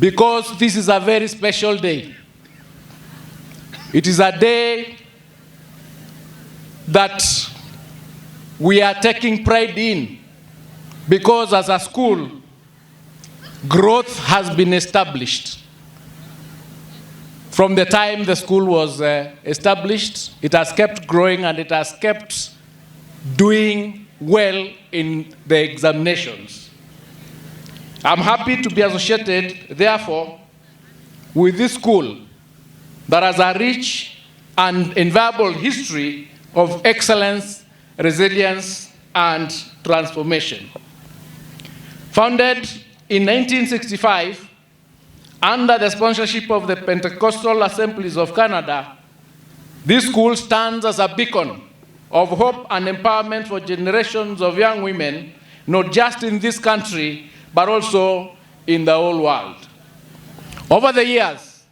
because this is a very special day. It is a day that we are taking pride in, because as a school, growth has been established. From the time the school was established, it has kept growing and it has kept doing well in the examinations. I'm happy to be associated, therefore, with this school that has a rich and invaluable history of excellence, resilience, and transformation. Founded in 1965, under the sponsorship of the Pentecostal Assemblies of Canada, this school stands as a beacon of hope and empowerment for generations of young women, not just in this country, but also in the whole world. Over the years,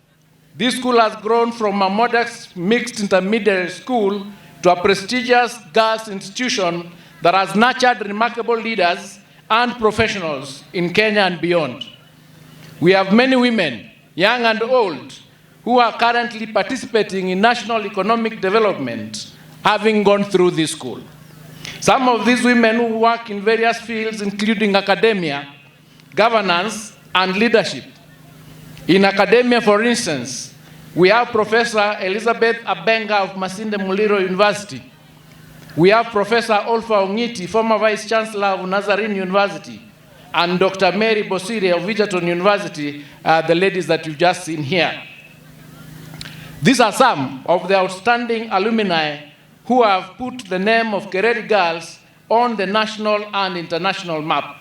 this school has grown from a modest mixed intermediate school to a prestigious girls' institution that has nurtured remarkable leaders and professionals in Kenya and beyond. We have many women, young and old, who are currently participating in national economic development, having gone through this school. Some of these women who work in various fields, including academia, governance, and leadership. In academia, for instance, we have Professor Elizabeth Abenga of Masinde Muliro University. We have Professor Olfa Ongiti, former Vice Chancellor of Nazarene University, and Dr. Mary Bosire of Egerton University, the ladies that you've just seen here. These are some of the outstanding alumni who have put the name of Kereri girls on the national and international map.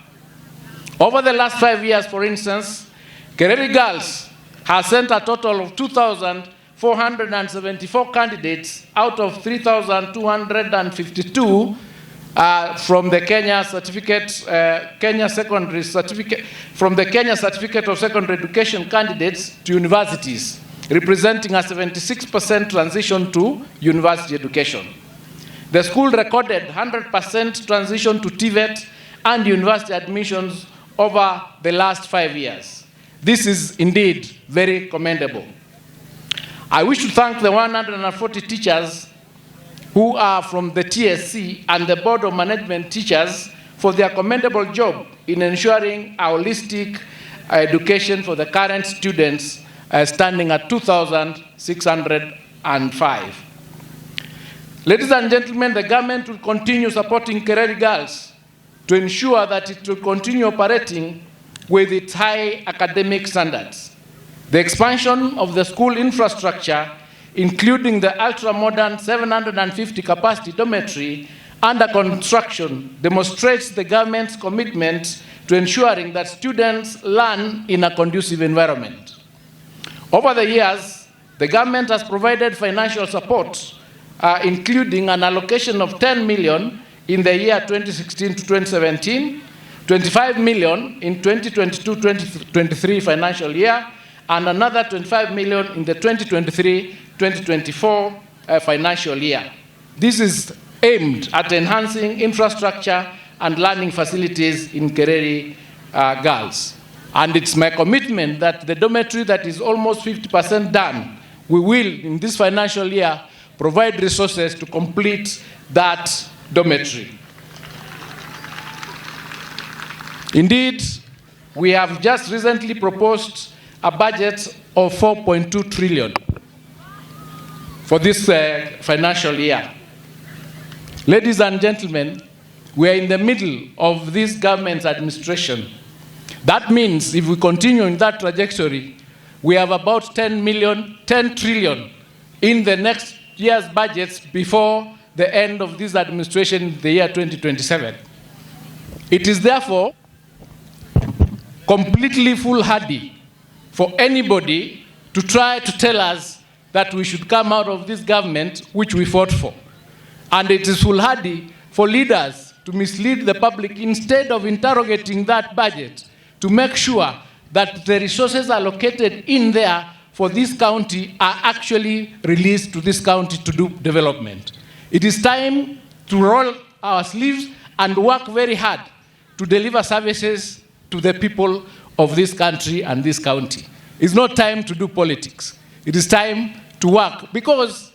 Over the last 5 years, for instance, Kereri girls has sent a total of 2,474 candidates out of 3,252 from the Kenya Certificate of Secondary Education candidates to universities, representing a 76% transition to university education. The school recorded 100% transition to TVET and university admissions over the last 5 years. This is indeed very commendable. I wish to thank the 140 teachers who are from the TSC and the Board of Management teachers for their commendable job in ensuring a holistic education for the current students, standing at 2,605. Ladies and gentlemen, the government will continue supporting Kereri girls to ensure that it will continue operating with its high academic standards. The expansion of the school infrastructure, including the ultra-modern 750 capacity dormitory under construction, demonstrates the government's commitment to ensuring that students learn in a conducive environment. Over the years, the government has provided financial support, including an allocation of 10 million in the year 2016 to 2017, 25 million in 2022-2023 financial year, and another 25 million in the 2023-2024 financial year. This is aimed at enhancing infrastructure and learning facilities in Kereri girls. And it's my commitment that the dormitory that is almost 50% done, we will, in this financial year, provide resources to complete that dormitory. Indeed, we have just recently proposed a budget of 4.2 trillion for this financial year. Ladies and gentlemen, we are in the middle of this government's administration. That means if we continue in that trajectory, we have about 10 trillion in the next year's budgets before the end of this administration, the year 2027. It is therefore completely foolhardy for anybody to try to tell us that we should come out of this government which we fought for. And it is foolhardy for leaders to mislead the public instead of interrogating that budget to make sure that the resources allocated in there for this county are actually released to this county to do development. It is time to roll our sleeves and work very hard to deliver services to the people of this country and this county. It's not time to do politics. It is time to work, because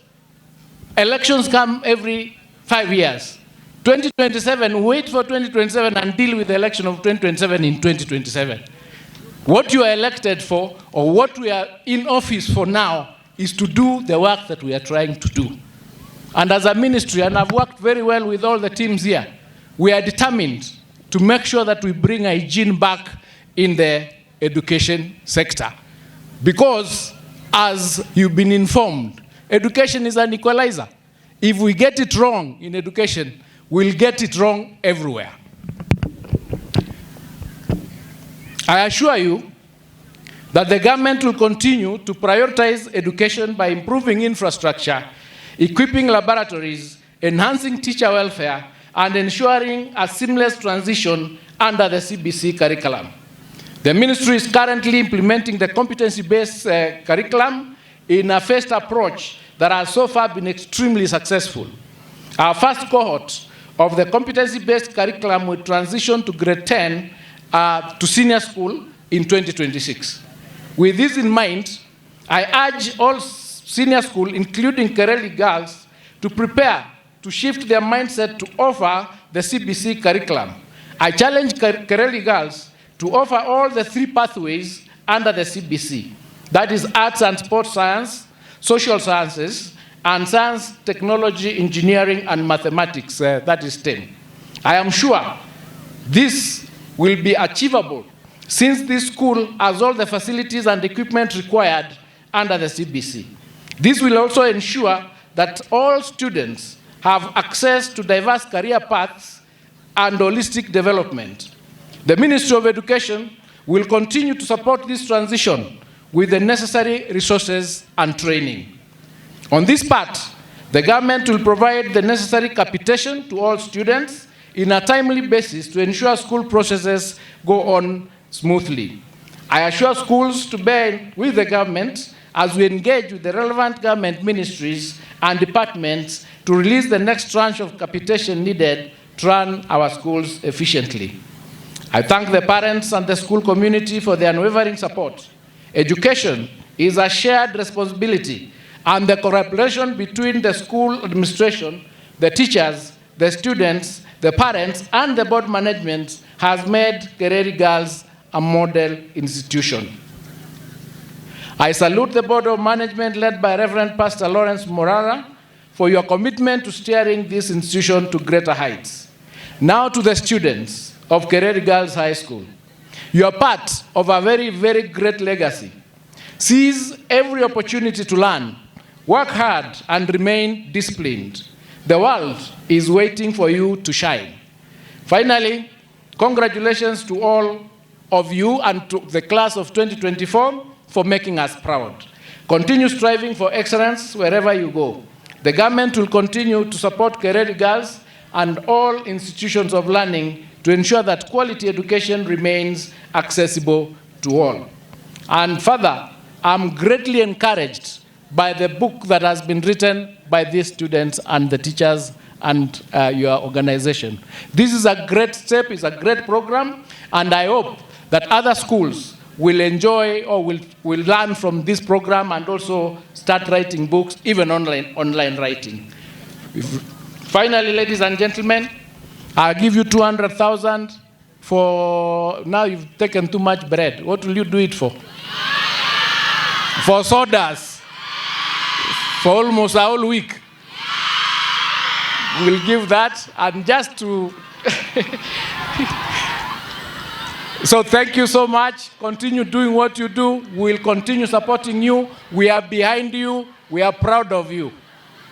elections come every 5 years. 2027, wait for 2027 and deal with the election of 2027 in 2027. What you are elected for, or what we are in office for now, is to do the work that we are trying to do. And as a ministry, and I've worked very well with all the teams here, we are determined to make sure that we bring hygiene back in the education sector. Because, as you've been informed, education is an equalizer. If we get it wrong in education, we'll get it wrong everywhere. I assure you that the government will continue to prioritize education by improving infrastructure, equipping laboratories, enhancing teacher welfare, and ensuring a seamless transition under the CBC curriculum. The ministry is currently implementing the competency-based curriculum in a phased approach that has so far been extremely successful. Our first cohort of the competency-based curriculum will transition to grade 10 to senior school in 2026. With this in mind, I urge all senior school, including Kereri girls, to prepare to shift their mindset to offer the CBC curriculum. I challenge Kereri girls to offer all the 3 pathways under the CBC. That is arts and sports science, social sciences, and science, technology, engineering, and mathematics, that is STEM. I am sure this will be achievable, since this school has all the facilities and equipment required under the CBC. This will also ensure that all students have access to diverse career paths and holistic development. The Ministry of Education will continue to support this transition with the necessary resources and training. On this part, the government will provide the necessary capitation to all students in a timely basis to ensure school processes go on smoothly. I assure schools to bear with the government as we engage with the relevant government ministries and departments to release the next tranche of capitation needed to run our schools efficiently. I thank the parents and the school community for their unwavering support. Education is a shared responsibility, and the collaboration between the school administration, the teachers, the students, the parents, and the board management has made Kereri Girls a model institution. I salute the board of management led by Reverend Pastor Lawrence Morara for your commitment to steering this institution to greater heights. Now to the students of Kereri Girls High School. You are part of a very, very great legacy. Seize every opportunity to learn, work hard, and remain disciplined. The world is waiting for you to shine. Finally, congratulations to all of you and to the class of 2024 for making us proud. Continue striving for excellence wherever you go. The government will continue to support Kereri Girls and all institutions of learning to ensure that quality education remains accessible to all. And further, I'm greatly encouraged by the book that has been written by these students and the teachers and your organization. This is a great step, it's a great program, and I hope that other schools will enjoy or will learn from this program and also start writing books, even online writing. Finally, ladies and gentlemen, I'll give you 200,000 for, now you've taken too much bread. What will you do it for? For sodas. For almost a whole week. We'll give that, and just to... So thank you so much. Continue doing what you do. We'll continue supporting you. We are behind you. We are proud of you.